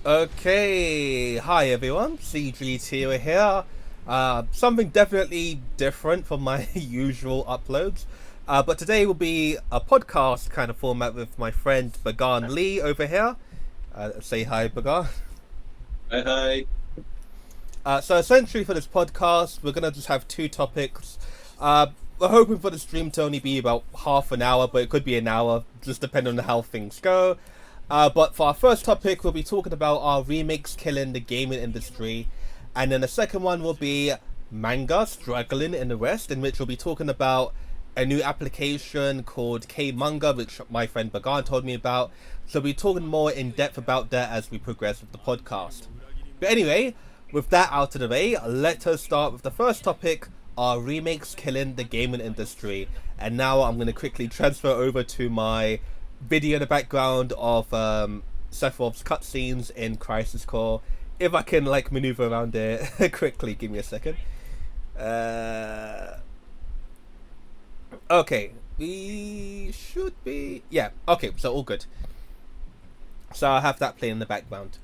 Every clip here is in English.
Okay, hi everyone, CGT here. Something definitely different from my usual uploads. But today will be a podcast kind of format with my friend BaganLee over here. Say hi, Bagan. Hi, hi. So essentially for this podcast, we're going to just have two topics. We're hoping for the stream to only be about half an hour, but it could be an hour, just depending on how things go. But for our first topic, we'll be talking about our remakes killing the gaming industry. And then the second one will be manga struggling in the West, in which we'll be talking about a new application called Manga, which my friend Bagan told me about. So we'll be talking more in depth about that as we progress with the podcast. But anyway, with that out of the way, let us start with the first topic, our remakes killing the gaming industry. And now I'm going to quickly transfer over to my video in the background of Sephiroth's cutscenes in Crisis Core. If I can maneuver around it quickly, give me a second. Okay, we should be, yeah. Okay, so all good. So I have that playing in the background.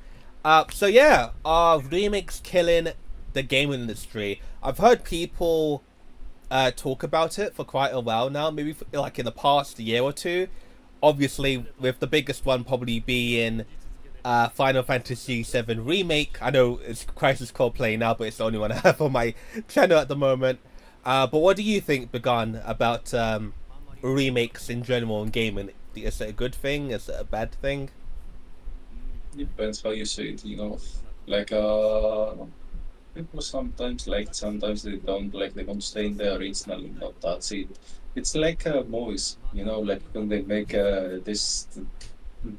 So yeah, are remakes killing the gaming industry? I've heard people talk about it for quite a while now. Maybe in the past year or two. Obviously, with the biggest one probably being Final Fantasy VII Remake. I know it's Crisis Core Play now, but it's the only one I have on my channel at the moment. But what do you think, Began, about remakes in general in gaming? Is it a good thing? Is it a bad thing? Depends how you say it, Like, people sometimes they don't stay in the original, that's it. It's like movies, like when they make this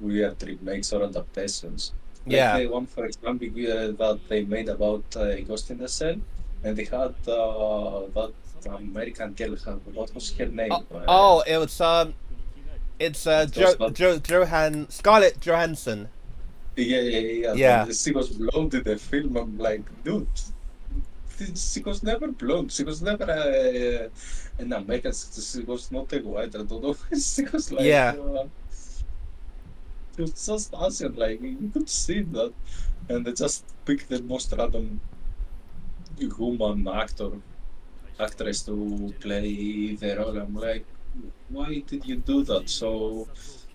weird remakes or adaptations. Like Yeah. the one, for example, that they made about Ghost in the Shell, and they had that American girl, what was her name? Oh, it's It was not Scarlett Johansson. Yeah. Yeah. She was blonde in the film. I'm like, dude, she was never blonde. She was never an American. She was not a white. I don't know. She was like, Yeah. she was just Asian. Like, you could see that. And they just picked the most random woman actress to play the role. I'm like, why did you do that? So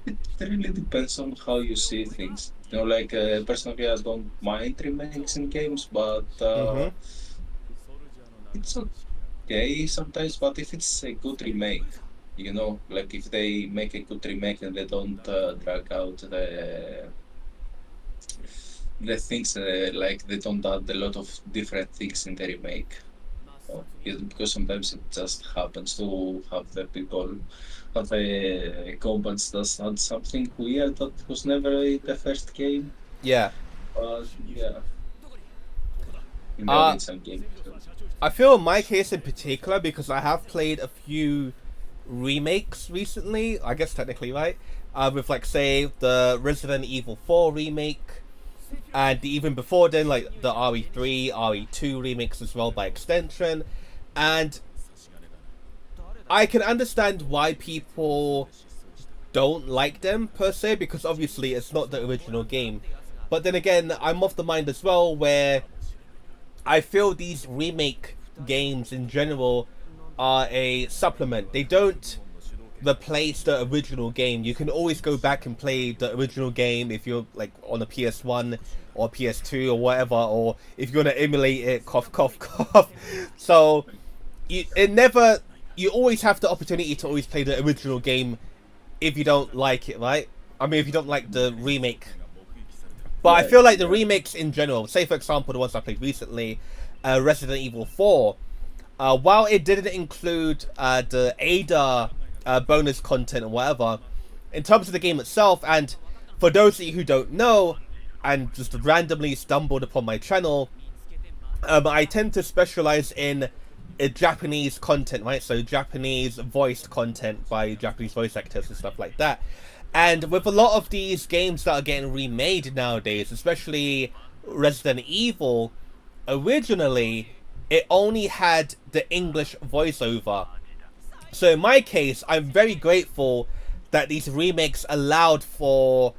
it really depends on how you see things. Personally, I don't mind remakes in games, but Mhm. it's okay sometimes. But if it's a good remake, like if they make a good remake and they don't drag out the things, like they don't add a lot of different things in the remake. Because sometimes it just happens to have the people have a combat that add something weird that was never in the first game. Yeah. But yeah, in the Uh original game. I feel in my case in particular, because I have played a few remakes recently, I guess technically, right? With say the Resident Evil 4 remake, and even before then the RE3, RE2 remakes as well by extension. And I can understand why people don't like them per se, because obviously it's not the original game. But then again, I'm of the mind as well where I feel these remake games in general are a supplement. They don't replace the original game. You can always go back and play the original game if you're on a PS1 or PS2 or whatever, or if you want to emulate it, cough cough cough. So you always have the opportunity to always play the original game if you don't like it, right? I mean, if you don't like the remake. But I Yeah, feel like the yeah. remakes in general, say for example the ones I played recently, Resident Evil 4, while it didn't include the Ada bonus content or whatever, in terms of the game itself, and for those of you who don't know, and just randomly stumbled upon my channel, I tend to specialize in Japanese content, right? So Japanese voiced content by Japanese voice actors and stuff like that. And with a lot of these games that are getting remade nowadays, especially Resident Evil, originally it only had the English voiceover. So in my case, I'm very grateful that these remakes allowed for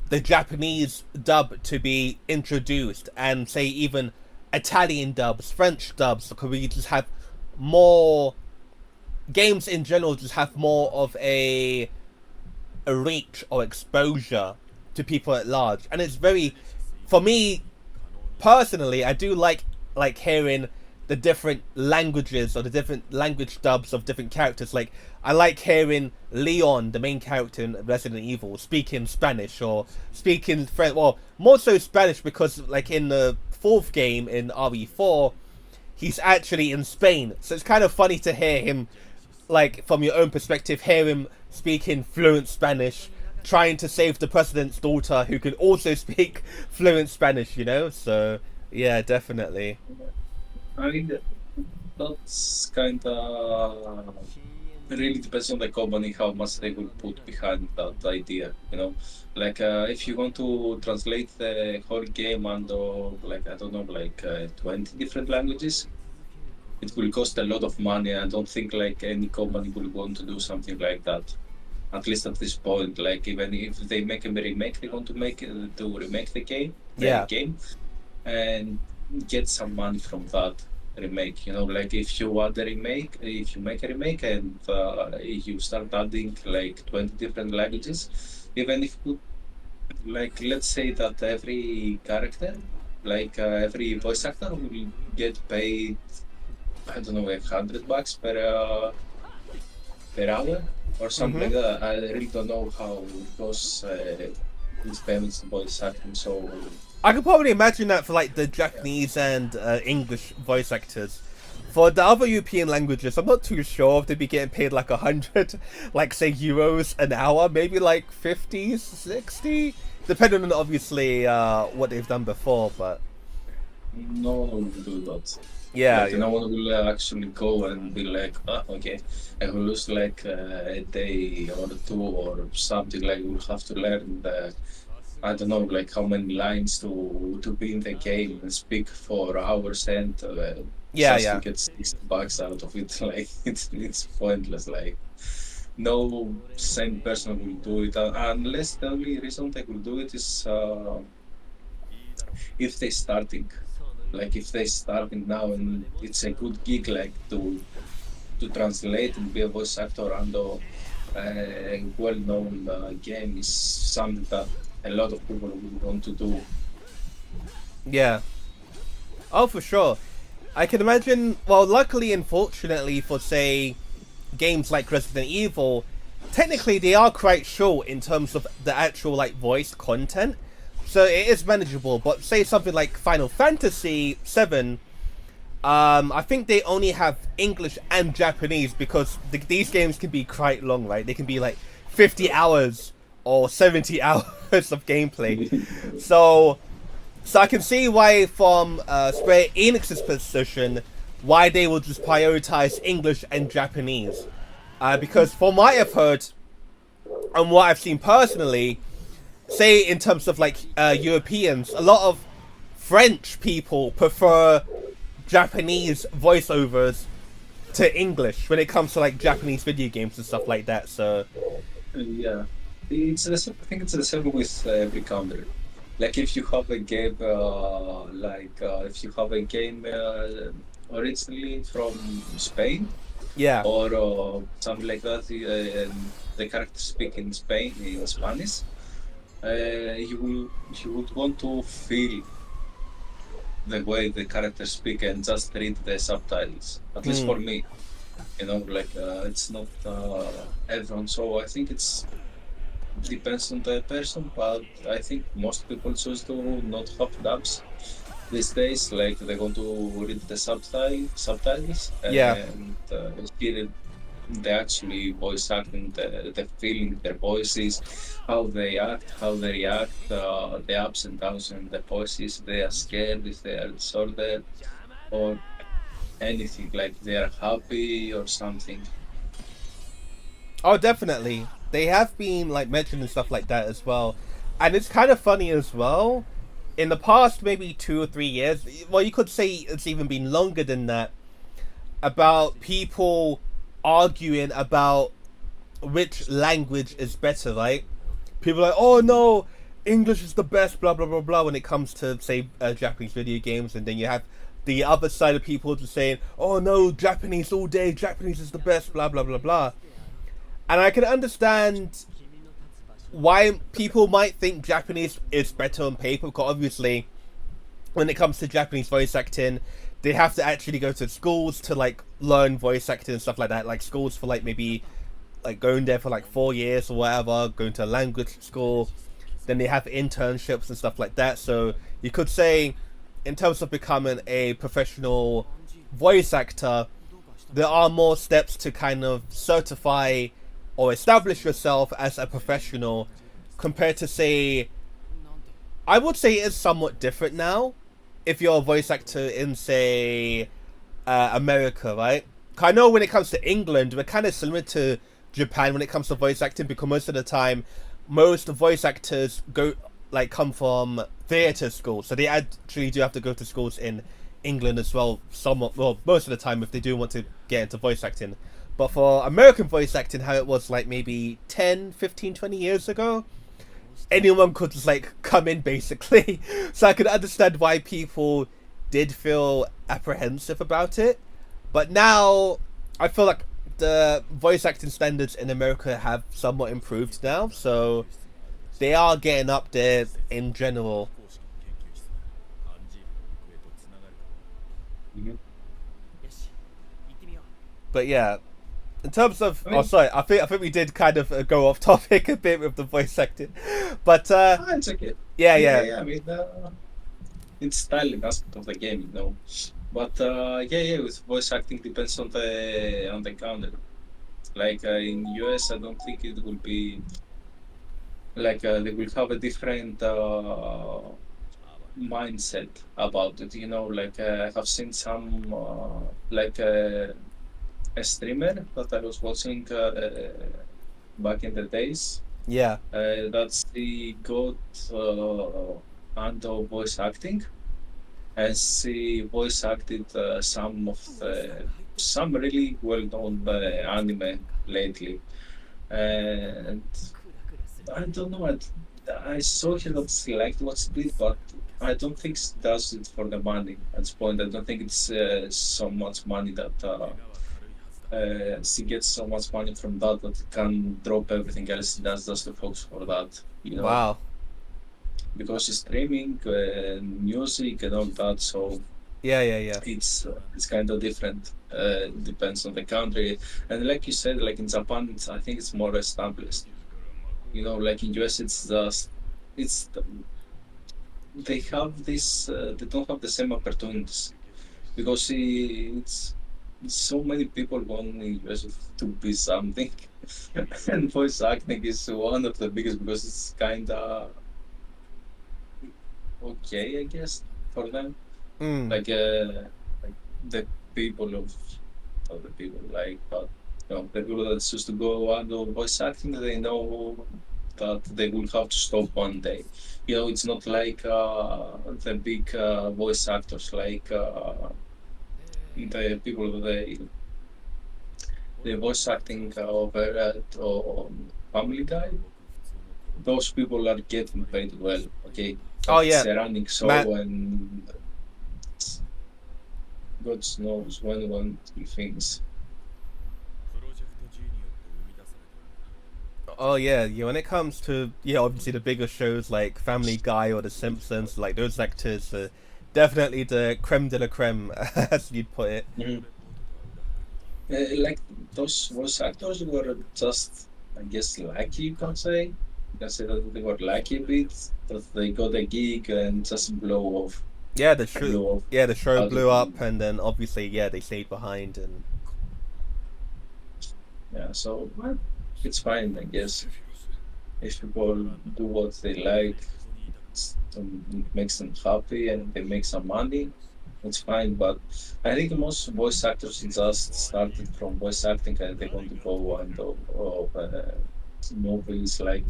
the Japanese dub to be introduced, and say even Italian dubs, French dubs, because we just have more games in general, just have more of a reach or exposure to people at large. And it's very, for me personally, I do like hearing the different languages or the different language dubs of different characters. Like, I like hearing Leon, the main character in Resident Evil, speaking Spanish or speaking French. Well, more so Spanish, because like in the fourth game in RE4, he's actually in Spain. So it's kind of funny to hear him, like, from your own perspective, hear him speaking fluent Spanish, trying to save the president's daughter, who can also speak fluent Spanish, you know? So, yeah, definitely. I mean, that's kind of really depends on the company how much they will put behind that idea. You know, like if you want to translate the whole game under like I don't know, like 20 different languages, it will cost a lot of money. I don't think like any company will want to do something like that. At least at this point, like even if they make a remake, they want to make it, to remake the game, and get some money from that remake. You know, like if you add a remake, if you make a remake and you start adding like 20 different languages, even if you, like let's say that every character, like every voice actor will get paid, I don't know, $100 per hour or something like that. I really don't know how those these payments in voice acting. So I could probably imagine that for like the Japanese and English voice actors. For the other European languages, I'm not too sure if they'd be getting paid like 100, like say euros an hour, maybe like 50, 60, depending on obviously what they've done before. But no one will do that. yeah, like, no one will actually go and be like, okay, I will lose like a day or two or something. Like we'll have to learn the, I don't know, like how many lines to be in the game and speak for hours and to get $60 out of it. Like it's pointless. Like no sane person will do it unless the only reason they will do it is if they starting. Like if they starting now and it's a good gig, like to translate and be a voice actor under a well-known game is something that a lot of people will want to do. Yeah. Oh, for sure. I can imagine, well, luckily and fortunately for, say, games like Resident Evil, technically they are quite short in terms of the actual, like, voice content. So it is manageable, but say something like Final Fantasy VII, I think they only have English and Japanese because these games can be quite long, right? They can be like 50 hours or 70 hours of gameplay. So I can see why from Square Enix's position, why they will just prioritize English and Japanese. Because from what I've heard and what I've seen personally, say in terms of like Europeans, a lot of French people prefer Japanese voiceovers to English when it comes to like Japanese video games and stuff like that. So yeah, it's the same, I think it's the same with every country. Like if you have a game, if you have a game originally from Spain, or something like that, and the characters speak in Spain in Spanish. You would want to feel the way the characters speak and just read the subtitles. At least for me, you know, like it's not everyone. So I think it's depends on the person, but I think most people choose to not have dubs these days. Like they want to read the subtitles and hear they actually voice acting, the feeling, their voices, how they act, how they react, the ups and downs in the voices. They are scared, if they are disordered, or anything, like they are happy or something. Oh, definitely. They have been like mentioned and stuff like that as well. And it's kind of funny as well. In the past maybe 2 or 3 years, well, you could say it's even been longer than that, about people arguing about which language is better, right? People are like, oh no, English is the best, blah blah blah blah, when it comes to say Japanese video games, and then you have the other side of people just saying, oh no, Japanese all day, Japanese is the best, blah blah blah blah. And I can understand why people might think Japanese is better on paper, because obviously when it comes to Japanese voice acting, they have to actually go to schools to like learn voice acting and stuff like that, like schools for like maybe like going there for like 4 years or whatever, going to a language school. Then they have internships and stuff like that. So you could say, in terms of becoming a professional voice actor, there are more steps to kind of certify or establish yourself as a professional compared to, say, I would say it's somewhat different now if you're a voice actor in, say, America, right? I know when it comes to England, we're kind of similar to Japan when it comes to voice acting, because most of the time, most voice actors come from theatre schools, so they actually do have to go to schools in England as well, somewhat, well, most of the time if they do want to get into voice acting. But for American voice acting, how it was like maybe 10, 15, 20 years ago, anyone could just like come in basically. So I could understand why people did feel apprehensive about it. But now I feel like the voice acting standards in America have somewhat improved now, so they are getting up there in general. Mm-hmm. But yeah, in terms of, I think we did kind of go off topic a bit with the voice acting, but it's okay. Yeah. I mean, it's styling aspect of the game, you know. But with voice acting depends on the country. Like in US, I don't think it will be like they will have a different mindset about it. You know, like I have seen some like a streamer that I was watching back in the days. Yeah. That she got into voice acting, and she voice acted some really well-known anime lately, and I don't know. I saw her that she liked what she did, but I don't think she does it for the money. At this point, I don't think it's so much money that she gets so much money from that it can drop everything else she does just to focus for that. You know? Wow. Because she's streaming music and all that, so Yeah. it's kind of different. Depends on the country, and like you said, like in Japan, I think it's more established. You know, like in US, they have this. They don't have the same opportunities because it's so many people want in US to be something, and voice acting is one of the biggest because it's kind of okay, I guess, for them. Like the people of the people like, but the people that choose to go under voice acting, they know that they will have to stop one day. You know, it's not like the big voice actors, like the people of the voice acting over at Family Guy. Those people are getting paid well, okay? Oh yeah. It's a running show, and God knows when things. Oh yeah. When it comes to obviously the bigger shows like Family Guy or The Simpsons, like those actors are definitely the creme de la creme, as you'd put it. Like those voice actors were just, I guess, lucky. You can say. You can say that they were lucky a bit, that they got a gig and just blow off. Yeah, the show blew up, and then obviously they stayed behind, and so it's fine, I guess. If people do what they like, it makes them happy and they make some money, it's fine. But I think most voice actors just started from voice acting and they want to go into movies like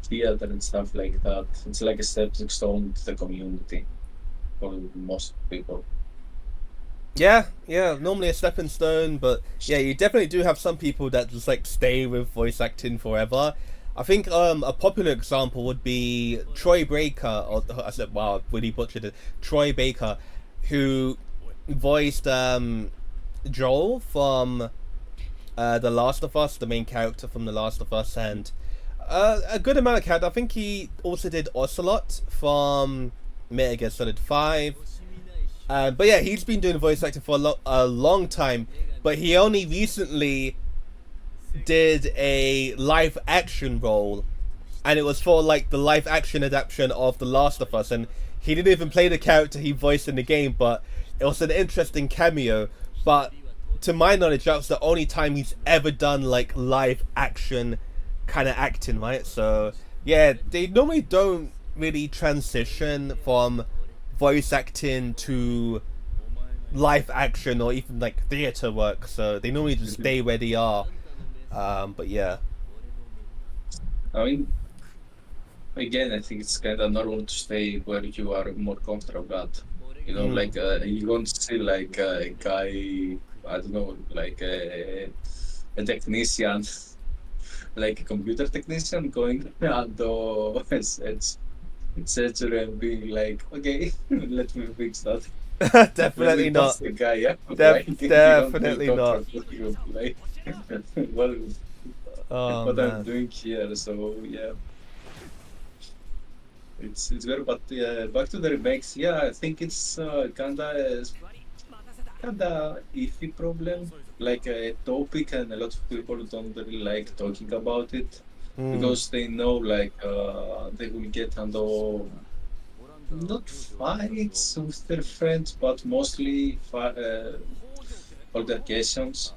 theater and stuff like that. It's like a stepping stone to the community for most people. Yeah, normally a stepping stone, but you definitely do have some people that just like stay with voice acting forever. I think a popular example would be Troy Baker, or I said, wow, I really butchered it. Troy Baker, who voiced Joel from The Last of Us, the main character from The Last of Us, and a good amount of character. I think he also did Ocelot from Metal Gear Solid 5. But yeah, he's been doing voice acting for a long time, but he only recently did a live action role, and it was for like the live action adaptation of The Last of Us, and he didn't even play the character he voiced in the game, but it was an interesting cameo. But to my knowledge, that was the only time he's ever done like live action kind of acting, right? So yeah, they normally don't really transition from voice acting to live action or even like theater work, so they normally just stay where they are. But yeah, I mean, again, I think it's kind of normal to stay where you are more comfortable at. You know, like you don't see like a guy, I don't know, like a technician, like a computer technician going it's surgery and being like, okay, let me fix that. definitely Maybe not. that's the guy, yeah. Definitely not. Like, well, Oh what I'm man. doing here, so yeah. It's very, but back to the remakes. Yeah, I think it's kinda iffy problem, like a topic, and a lot of people don't really like talking about it Mm. because they know like they will get into not fights with their friends, but mostly altercations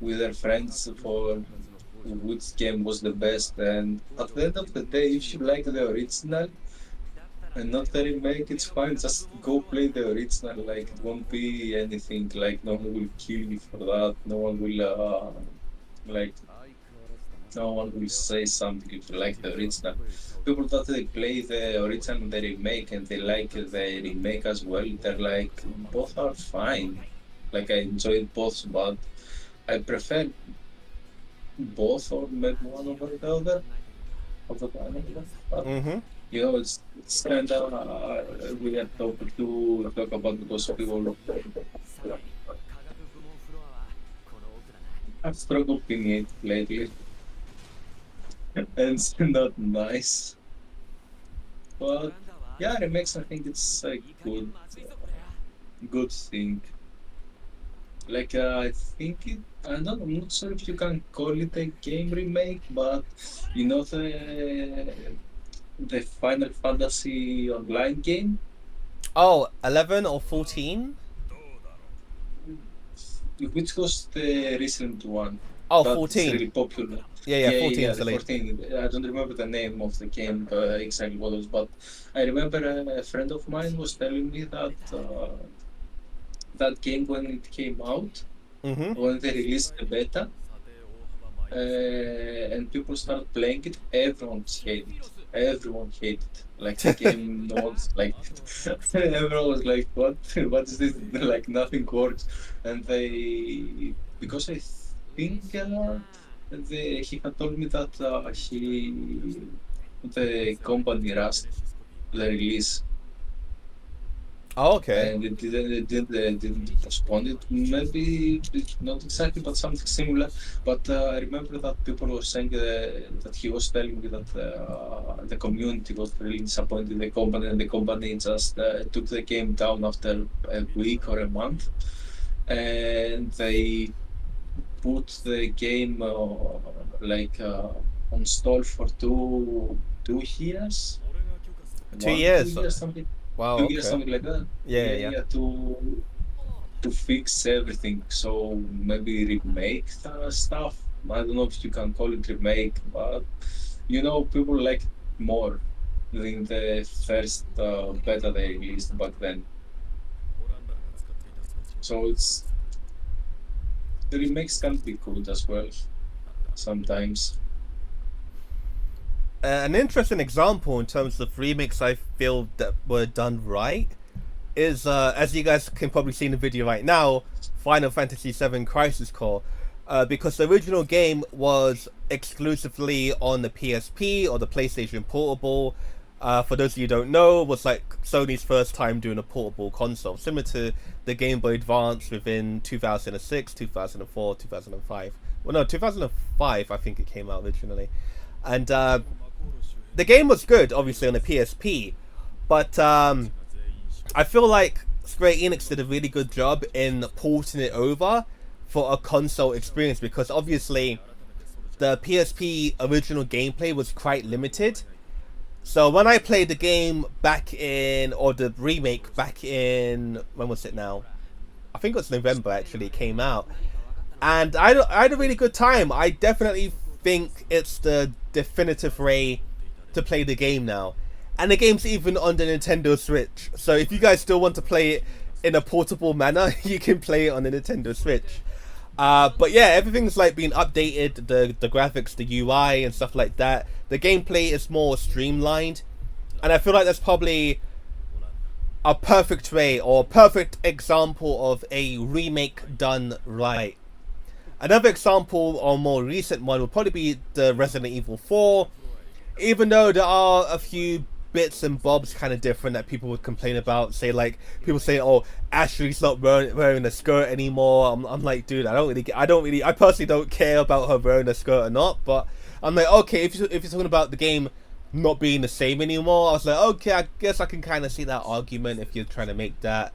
with their friends for which game was the best. And at the end of the day, if you like the original and not the remake, it's fine. Just go play the original. Like it won't be anything. Like no one will kill you for that. No one will like no one will say something if you like the original. People that they play the original and the remake and they like the remake as well, they're like both are fine. Like I enjoyed both, but I prefer both or maybe one over the other of the time. But Mm-hmm. you know, it's kind of weird topic to talk about because people have struggled in it lately, and it's not nice. But yeah, remakes. I think it's a good thing. Like I think it. I don't know, I'm not sure if you can call it a game remake, but you know the Final Fantasy online game, Oh, 11 or 14? which was the recent one Oh, that's 14. really popular. Yeah, yeah, Yeah, 14 yeah, is the the late. 14. I don't remember the name of the game exactly what it was, but I remember a friend of mine was telling me that that game when it came out, Mm-hmm. when they released the beta, and people started playing it, everyone hated it. Everyone hated it. Like the game, no one's like everyone was like, "What? What is this? Like nothing works." And they, because I think he had told me that the company rushed the release Oh, okay. and it didn't postpone it. Maybe it's not exactly, but something similar. But I remember that people were saying that he was telling me that the community was really disappointed in the company, and the company just took the game down after a week or a month, and they put the game on stall for two years, Two 2 years. years, something Wow, 2 years, okay. something like that. Yeah, Yeah, yeah. yeah, to fix everything. So maybe remake stuff. I don't know if you can call it remake, but you know, people like it more than the first beta they released back then. So the remakes can be good as well sometimes. An interesting example in terms of remakes I feel that were done right is, as you guys can probably see in the video right now, Final Fantasy VII Crisis Core. because the original game was exclusively on the PSP or the PlayStation Portable. For those of you who don't know, was like Sony's first time doing a portable console, similar to the Game Boy Advance within 2006, 2004, 2005. Well, no, 2005 I think it came out originally. And the game was good, obviously, on the PSP. But I feel like Square Enix did a really good job in porting it over for a console experience, because obviously the PSP original gameplay was quite limited. So when I played the game back in, or the remake back in, when was it now? I think it was November actually it came out. And I had a really good time. I definitely think it's the definitive way to play the game now. And the game's even on the Nintendo Switch. So if you guys still want to play it in a portable manner, you can play it on the Nintendo Switch. But yeah, everything's like been updated, the graphics, the UI and stuff like that. The gameplay is more streamlined, and I feel like that's probably a perfect way or perfect example of a remake done right. Another example or more recent one would probably be the Resident Evil 4. Even though there are a few bits and bobs kind of different that people would complain about, say like people say, oh, Ashley's not wearing a skirt anymore. I'm like, dude, I personally don't care about her wearing a skirt or not, but I'm like, okay, if you're talking about the game not being the same anymore, I was like, okay, I guess I can kind of see that argument if you're trying to make that.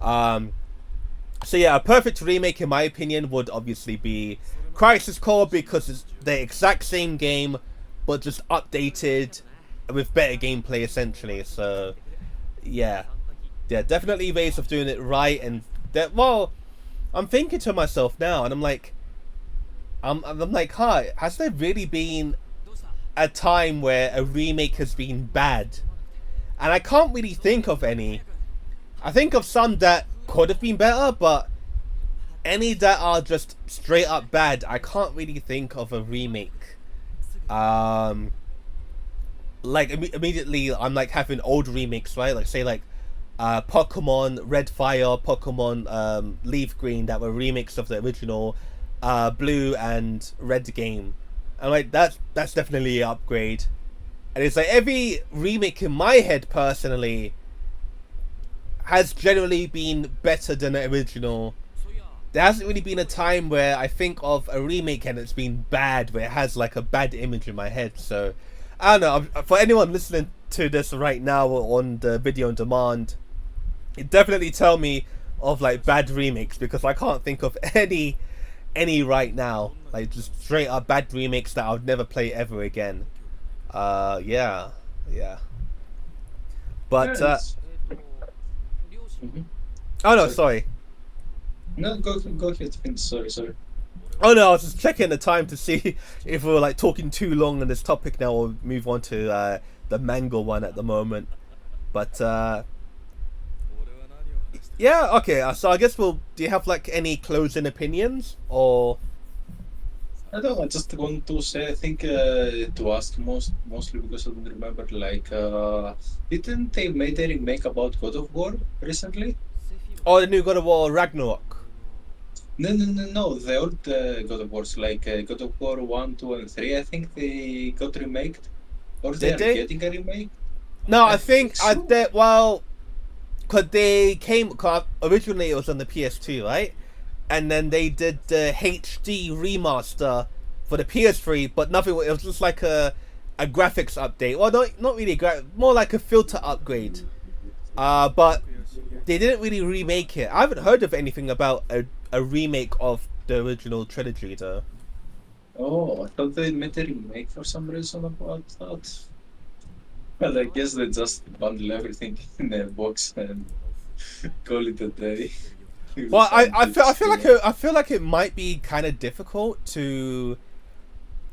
So yeah, a perfect remake in my opinion would obviously be Crisis Core, because it's the exact same game but just updated with better gameplay essentially. So yeah, definitely ways of doing it right. And that, well, I'm thinking to myself now, and I'm like, huh, has there really been a time where a remake has been bad? And I can't really think of any. I think of some that could have been better, but any that are just straight up bad, I can't really think of a remake. Like immediately I'm like having old remakes, right? Like say like Pokemon Red Fire, Pokemon Leaf Green, that were remakes of the original Blue and Red game. And like that's definitely an upgrade. And it's like every remake in my head personally has generally been better than the original. There hasn't really been a time where I think of a remake and it's been bad, where it has like a bad image in my head. So I don't know, for anyone listening to this right now on the video on demand, definitely tell me of like bad remakes, because I can't think of any right now, like just straight up bad remakes that I would never play ever again. Yeah. But oh no, sorry. No, go ahead. Sorry. Oh no, I was just checking the time to see if we were like talking too long on this topic now, or move on to the manga one at the moment. But yeah, okay. So I guess do you have like any closing opinions, or? I don't know, I just want to say, I think to ask mostly because I don't remember, like, didn't they made a remake about God of War recently? Oh, the new God of War Ragnarok. No, the old God of Wars, like God of War 1, 2, and 3, I think they got remaked. Or they're getting a remake? No, I think well, because they originally it was on the PS2, right? And then they did the HD remaster for the PS3, but nothing. It was just like a graphics update. Well, not really more like a filter upgrade. But they didn't really remake it. I haven't heard of anything about a remake of the original trilogy, though. Oh, I thought they made a remake for some reason about that. Well, I guess they just bundle everything in a box and call it a day. Well, I feel like it might be kind of difficult to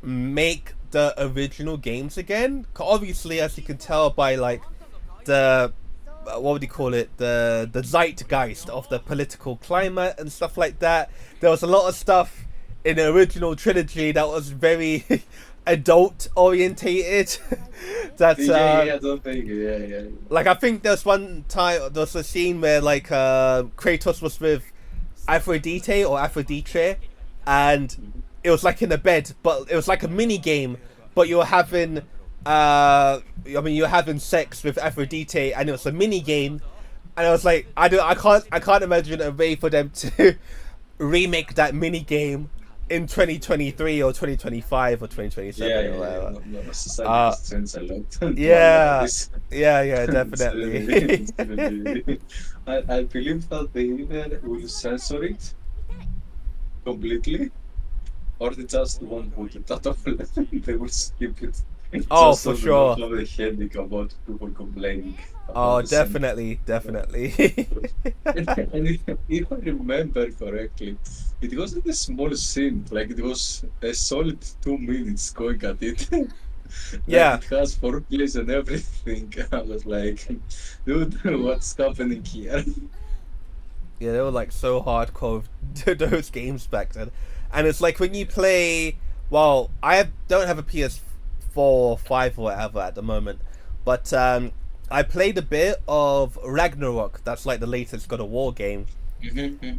make the original games again. Obviously, as you can tell by like the what would you call it, the zeitgeist of the political climate and stuff like that. There was a lot of stuff in the original trilogy that was very adult orientated. That's I don't think yeah. Like I think there's one time there was a scene where like Kratos was with Aphrodite, and it was like in a bed, but it was like a mini game, but you were having you're having sex with Aphrodite, and it was a mini game, and I was like, I can't imagine a way for them to remake that mini game in 2023 or 2025 or 2027 or whatever. No, society has changed a lot. Yeah, This, yeah, it's definitely. it's really, I believe that they either will censor it completely, or they just won't put it at all. They will skip it. Oh, Just for so they don't sure. have a headache about people complaining about Oh, the same. definitely. And if I remember correctly, it wasn't a small scene. Like it was a solid 2 minutes going at it. Like Yeah, it has foreplays and everything. I was like, dude, what's happening here? yeah, they were like so hardcore with those games back then, and it's like when you play. Well, don't have a PS4 or 5 or whatever at the moment, but I played a bit of Ragnarok. That's like the latest God of War game,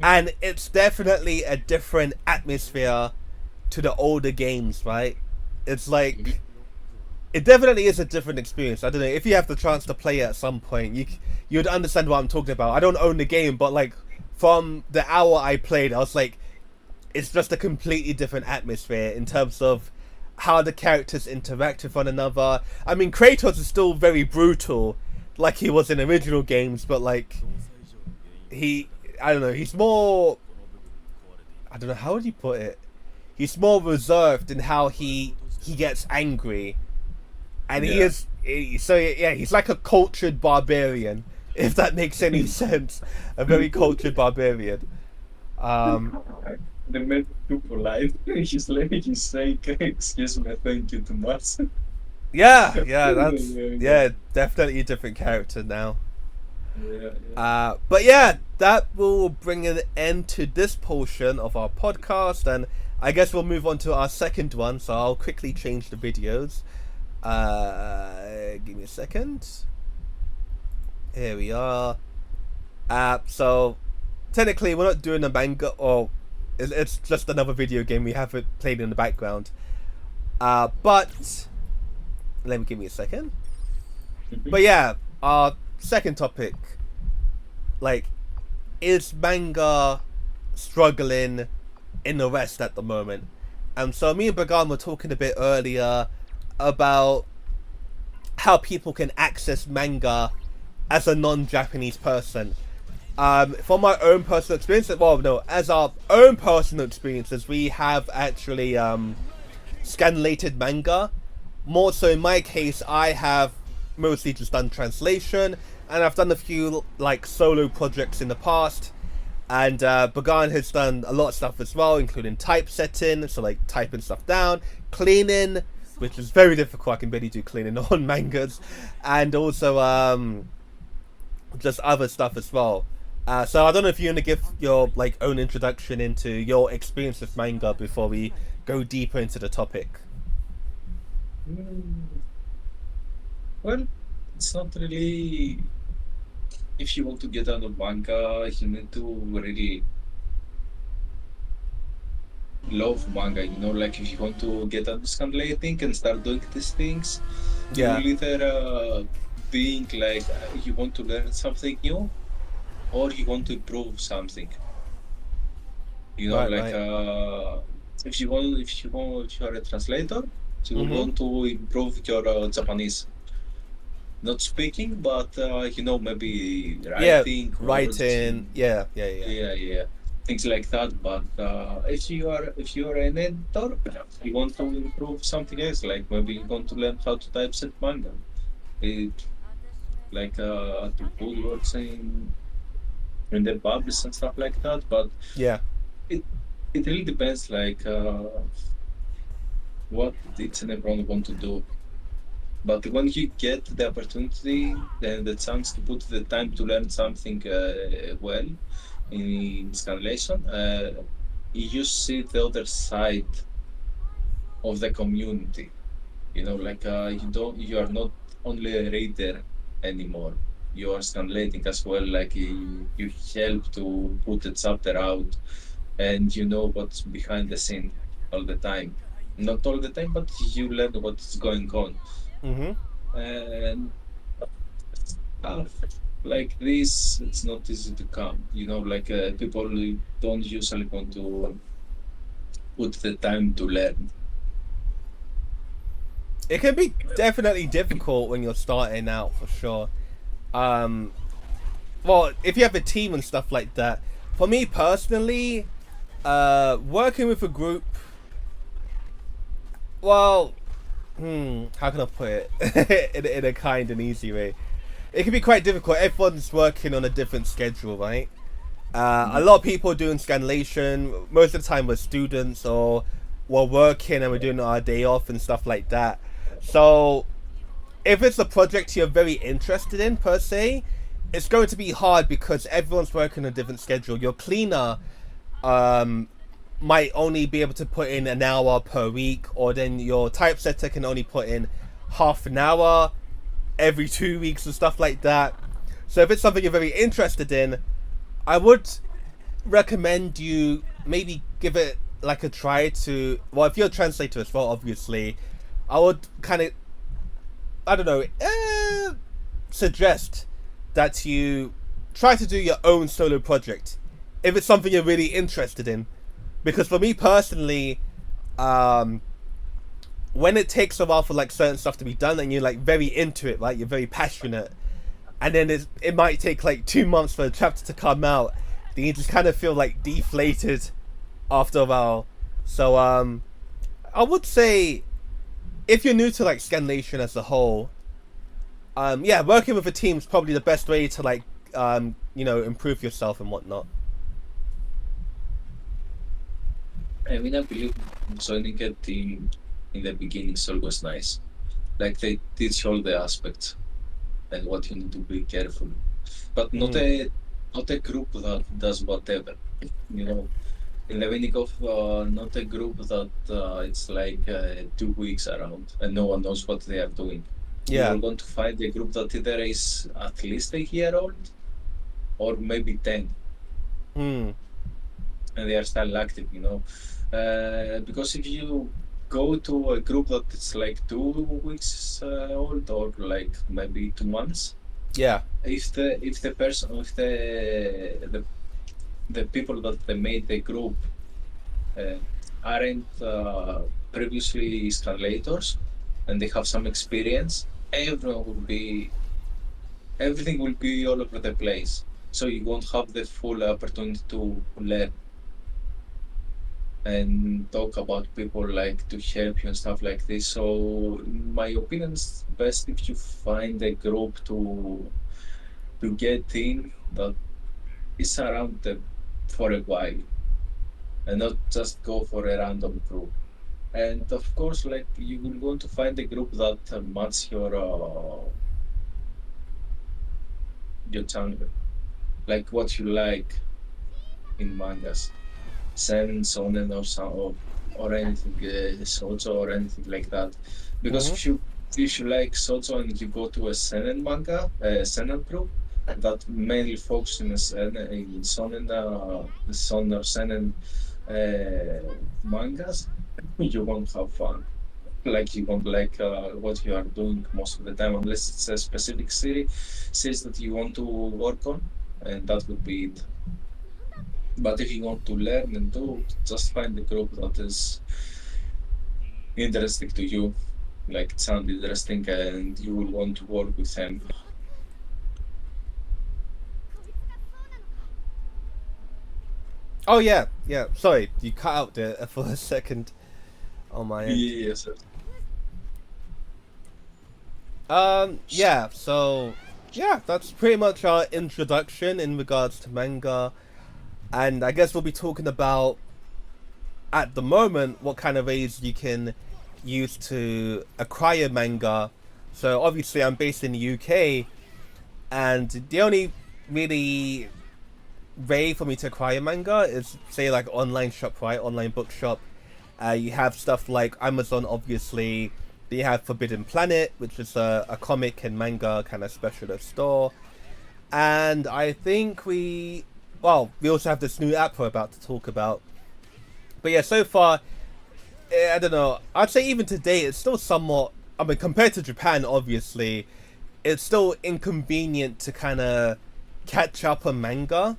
and it's definitely a different atmosphere to the older games, right? It's like it definitely is a different experience. I don't know if you have the chance to play it at some point, you'd understand what I'm talking about. I don't own the game, but like from the hour I played, I was like, it's just a completely different atmosphere in terms of how the characters interact with one another. I mean, Kratos is still very brutal, like he was in original games, but like I don't know, he's more. I don't know how would you put it. He's more reserved in how he gets angry, and Yeah. so yeah, he's like a cultured barbarian, if that makes any sense. A very cultured barbarian. They made too polite. He's saying, excuse me, thank you too much. That's Yeah. definitely a different character now. Yeah. But yeah, that will bring an end to this portion of our podcast, and I guess we'll move on to our second one. So I'll quickly change the videos. Give me a second. Here we are. So technically, we're not doing a manga, or it's just another video game we have it played in the background. But give me a second. But yeah, our second topic, like, is manga struggling in the West at the moment? And so me and Bagan were talking a bit earlier about how people can access manga as a non-Japanese person. From my own personal experience, well, no, as our own personal experiences, we have actually scanlated manga. More so in my case, I have mostly just done translation, and I've done a few like solo projects in the past. And Bagan has done a lot of stuff as well, including typesetting, so like typing stuff down, cleaning, which is very difficult. I can barely do cleaning on mangas, and also just other stuff as well. So I don't know if you want to give your like own introduction into your experience with manga before we go deeper into the topic. Well, it's not really. If you want to get out of manga, you need to really love manga. Like if you want to get out of scanlating and start doing these things, you Yeah. will either think like you want to learn something new, or you want to improve something. Right. Like if you are a translator, you will want to improve your Japanese. Not speaking, but maybe writing, writing. Yeah. things like that. But if you are an editor, you want to improve something else, like maybe you want to learn how to typeset manga, like to put words in the bubbles and stuff like that. But Yeah. it really depends, like what each and everyone want to do. But when you get the opportunity and the chance to put the time to learn something well in scanlation, you see the other side of the community. Like you are not only a reader anymore. You are scanlating as well. Like you help to put a chapter out and you know what's behind the scene all the time. Not all the time, but you learn what's going on. Mm-hmm. And stuff like this, it's not easy to come. Like people don't usually want to put the time to learn. It can be definitely difficult when you're starting out, for sure. Um, well, if you have a team and stuff like that. For me personally, working with a group, well, how can I put it in a kind and easy way? It can be quite difficult. Everyone's working on a different schedule, right? A lot of people are doing scanlation. Most of the time, we're students or we're working and we're doing our day off and stuff like that. So, if it's a project you're very interested in, per se, it's going to be hard because everyone's working on a different schedule. Your cleaner might only be able to put in an hour per week, or then your typesetter can only put in half an hour every 2 weeks and stuff like that. So if it's something you're very interested in, I would recommend you maybe give it like a try to. Well, if you're a translator as well, obviously, I would kind of, I don't know, suggest that you try to do your own solo project if it's something you're really interested in. Because for me personally, when it takes a while for like certain stuff to be done and you're like very into it, right? You're very passionate, and then it might take like 2 months for a chapter to come out. Then you just kind of feel like deflated after a while. So I would say if you're new to like scanlation as a whole, yeah, working with a team is probably the best way to like improve yourself and whatnot. I mean, I believe joining a team in the beginning is always nice. Like they teach all the aspects and what you need to be careful, but not a group that does whatever. You know, in the beginning of not a group that it's like 2 weeks around and no one knows what they are doing. Yeah. You're going to find a group that either is at least a year old or maybe 10, Hmm. and they are still active. Because if you go to a group that it's like 2 weeks old or like maybe 2 months, Yeah. if the person if the people that they made the group uh, aren't previously translators and they have some experience, everything will be all over the place. So you won't have the full opportunity to learn and talk about people like to help you and stuff like this. So in my opinion, it's best if you find a group to get in that is around for a while and not just go for a random group. And of course, like you will want to find a group that matches your channel, like what you like in mangas, seinen, shonen, or anything, shoujo or anything like that. Because if you like shoujo and you go to a seinen manga, seinen group that mainly focuses in shonen, shonen or seinen mangas, you won't have fun. Like you won't like what you are doing most of the time, unless it's a specific series that you want to work on, and that would be it. But if you want to learn and do, just find a group that is interesting to you, like it sounds interesting, and you will want to work with them. Oh yeah, yeah. Sorry, you cut out there for a second on my end. Yes. Yeah. So, yeah, that's pretty much our introduction in regards to manga, and I guess we'll be talking about at the moment what kind of ways you can use to acquire manga. So obviously, I'm based in the UK, and the only really way for me to acquire manga is say like online shop, right? Online bookshop. You have stuff like Amazon, obviously. Then you have Forbidden Planet, which is a comic and manga kind of specialist store. And I think well, we also have this new app we're about to talk about. But yeah, so far, I don't know. I'd say even today, it's still somewhat. I mean, compared to Japan, obviously, it's still inconvenient to kind of catch up on manga.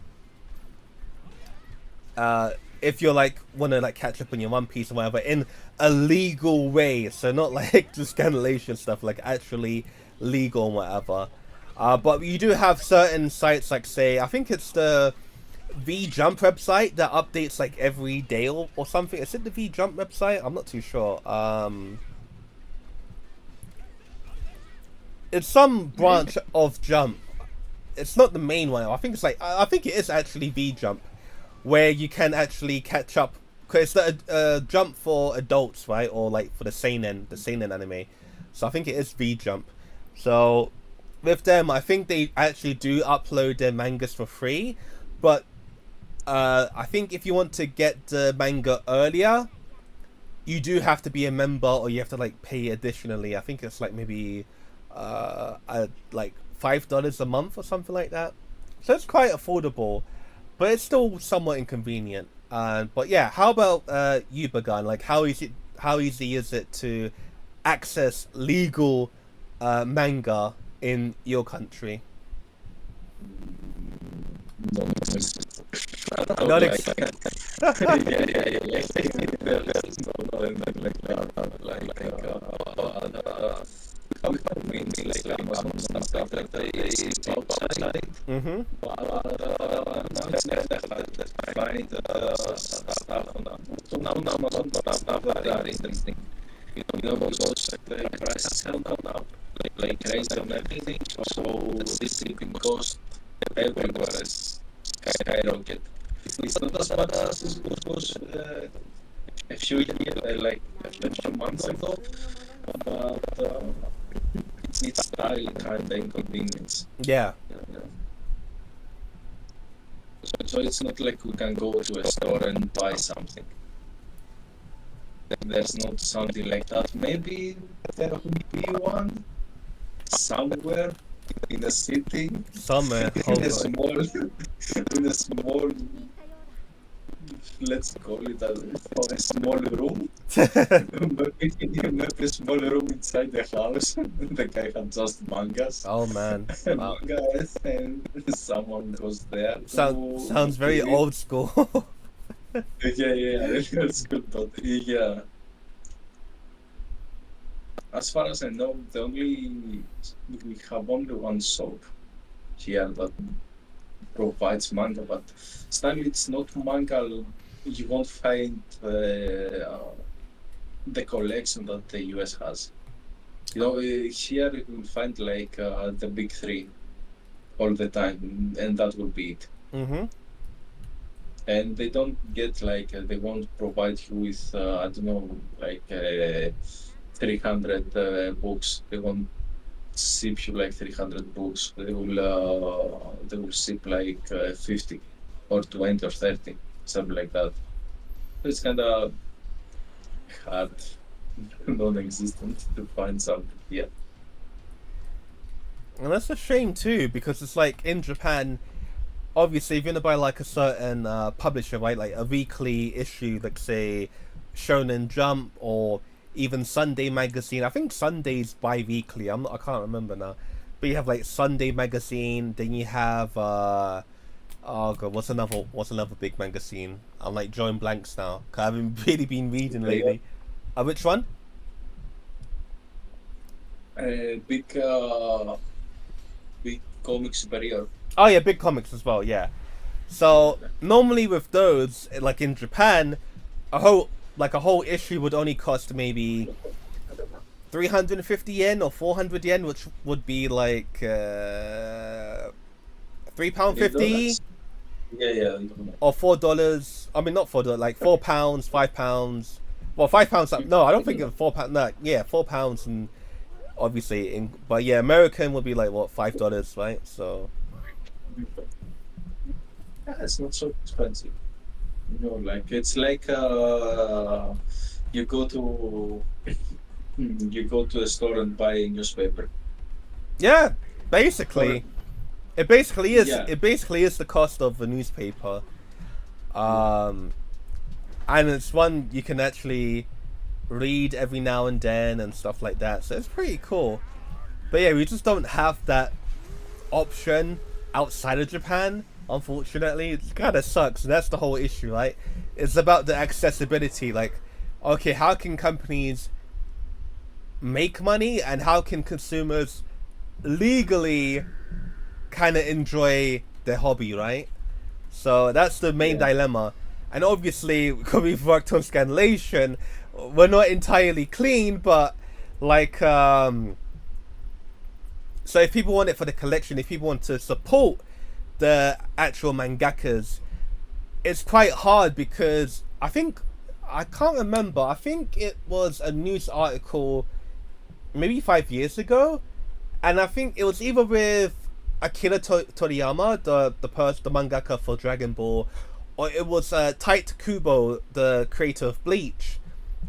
If you're like want to like catch up on your One Piece or whatever in a legal way, so not like just cancellation stuff, like actually legal and whatever. But you do have certain sites like, say, I think it's the V Jump website that updates like every day or something. Is it the V Jump website? I'm not too sure. It's some branch of Jump. It's not the main one. I think it's like I think it is actually V Jump, where you can actually catch up. Cause it's the Jump for adults, right? Or like for the seinen anime. So I think it is V Jump. So with them, I think they actually do upload their mangas for free, but I think if you want to get the manga earlier, you do have to be a member, or you have to like pay additionally. I think it's like maybe like $5 a month or something like that. So it's quite affordable, but it's still somewhat inconvenient. But yeah, how about you, Bagan? Like, how easy is it to access legal manga in your country? Not like crazy on everything, so the shipping cost everywhere is skyrocket. It's not as bad as it was a few years, like a few months ago, but it's still kind of inconvenience. Yeah. So it's not like we can go to a store and buy something. There's not something like that. Maybe there would be one somewhere in a city, Somewhere. in a small, let's call it a small room. Maybe a small room inside the house. The guy had just mangas. Oh man. Wow. Mangas, and someone was there. Sounds very old school. Yeah, that's good, but yeah. As far as I know, we have only one shop here that provides manga, but still it's not manga. You won't find the collection that the US has. You know, here you will find like the big three all the time, and that will be it. Mm-hmm. And they don't get like they won't provide you with I don't know, like 300 books. They won't ship you like 300 books. They will ship like 50 or 20 or 30, something like that. It's kind of hard, non-existent to find something here. And that's a shame too, because it's like in Japan, obviously if you're gonna buy like a certain publisher, right, like a weekly issue, like say Shonen Jump or even Sunday Magazine. I think Sunday's bi-weekly. I can't remember now. But you have like Sunday Magazine. Then you have oh god, what's another big magazine? I'm like drawing blanks now, 'cause I haven't really been reading lately. Which one? Big comic superior. Oh yeah, big comics as well. Yeah. So normally with those, like in Japan, a whole issue would only cost maybe 350 yen or 400 yen, which would be like £3.50. Yeah. Or $4. I mean, not $4. Like £4, £5. Well, £5. No, I don't think it's £4. No, yeah, £4, and obviously but yeah, American would be like what, $5, right? So yeah, it's not so expensive. You know, like it's like you go to a store and buy a newspaper. yeah, basically. It basically is. Yeah. It basically is the cost of a newspaper, and it's one you can actually read every now and then and stuff like that. So it's pretty cool. But yeah, we just don't have that option outside of Japan. Unfortunately, it kind of sucks. And that's the whole issue, right? It's about the accessibility. Like, okay, how can companies make money, and how can consumers legally kind of enjoy their hobby, right? So that's the main dilemma. And obviously, because we've worked on scanlation, we're not entirely clean, but like, so if people want it for the collection, if people want to support the actual mangakas, it's quite hard because I can't remember. I think it was a news article maybe 5 years ago, and I think it was either with Akira Toriyama, the mangaka for Dragon Ball, or it was Tite Kubo, the creator of Bleach.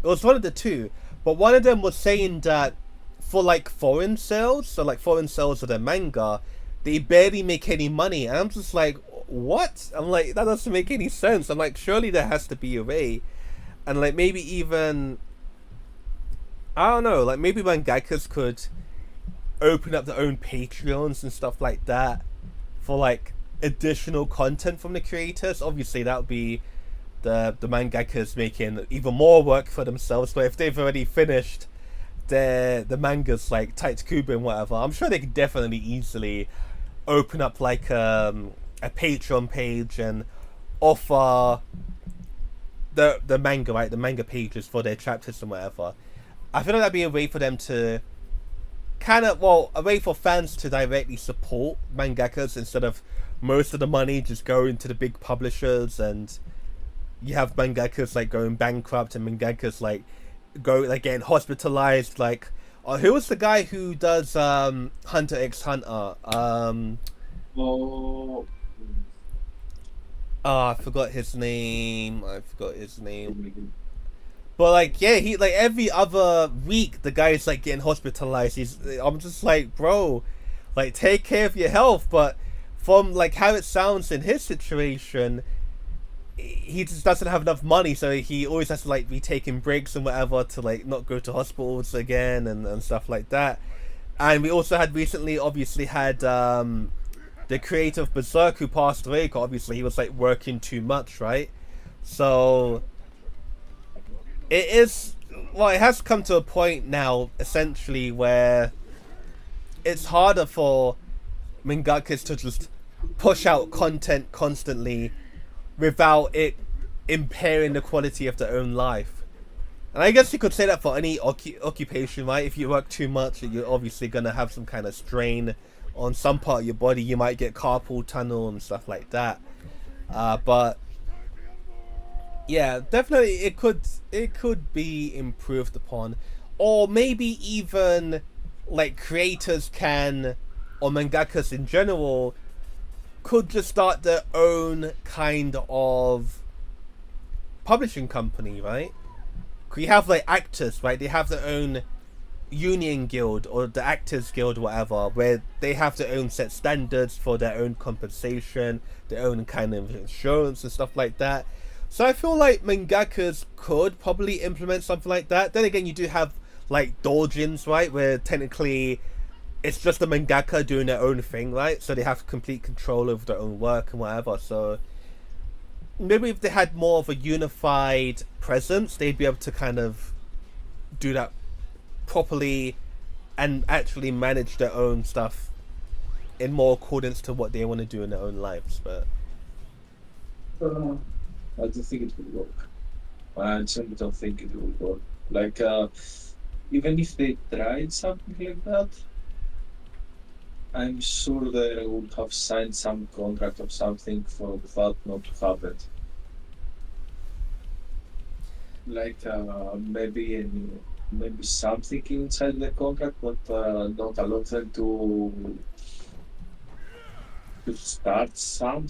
It was one of the two, but one of them was saying that for like foreign sales, so like foreign sales of their manga, they barely make any money, and I'm just like, what? I'm like, that doesn't make any sense. I'm like, surely there has to be a way, and like maybe even, I don't know, like maybe mangakas could open up their own Patreons and stuff like that for like additional content from the creators. Obviously that would be the mangakas making even more work for themselves, but if they've already finished the mangas like Tite Kubo and whatever, I'm sure they could definitely easily open up like a Patreon page and offer the manga, right, the manga pages for their chapters and whatever. I feel like that'd be a way for them to kind of, well, a way for fans to directly support mangakas instead of most of the money just going to the big publishers, and you have mangakas like going bankrupt and mangakas like getting hospitalized. Like, who was the guy who does Hunter x Hunter? I forgot his name. But like, yeah, he like every other week the guy's like getting hospitalized. I'm just like, bro, like take care of your health. But from like how it sounds in his situation, he just doesn't have enough money, so he always has to like be taking breaks and whatever to like not go to hospitals again and stuff like that. And we also had recently, obviously, had the creator of Berserk who passed away. Obviously, he was like working too much, right? So it is, well, it has come to a point now, essentially, where it's harder for mangakas to just push out content constantly without it impairing the quality of their own life. And I guess you could say that for any occupation, right? If you work too much, you're obviously going to have some kind of strain on some part of your body. You might get carpal tunnel and stuff like that. But yeah, definitely it could be improved upon, or maybe even like creators can, or mangakas in general, could just start their own kind of publishing company, right? You have like actors, right? They have their own union guild or the actors guild, whatever, where they have their own set standards for their own compensation, their own kind of insurance and stuff like that. So I feel like mangakas could probably implement something like that. Then again, you do have like doujins, right, where technically it's just the mangaka doing their own thing, right? So they have complete control over their own work and whatever. So maybe if they had more of a unified presence, they'd be able to kind of do that properly and actually manage their own stuff in more accordance to what they want to do in their own lives. But I don't think it will work. I simply don't think it will work. Like, even if they tried something like that, I'm sure they would have signed some contract or something for that not to happen. Like, maybe something inside the contract, but not allow them to start something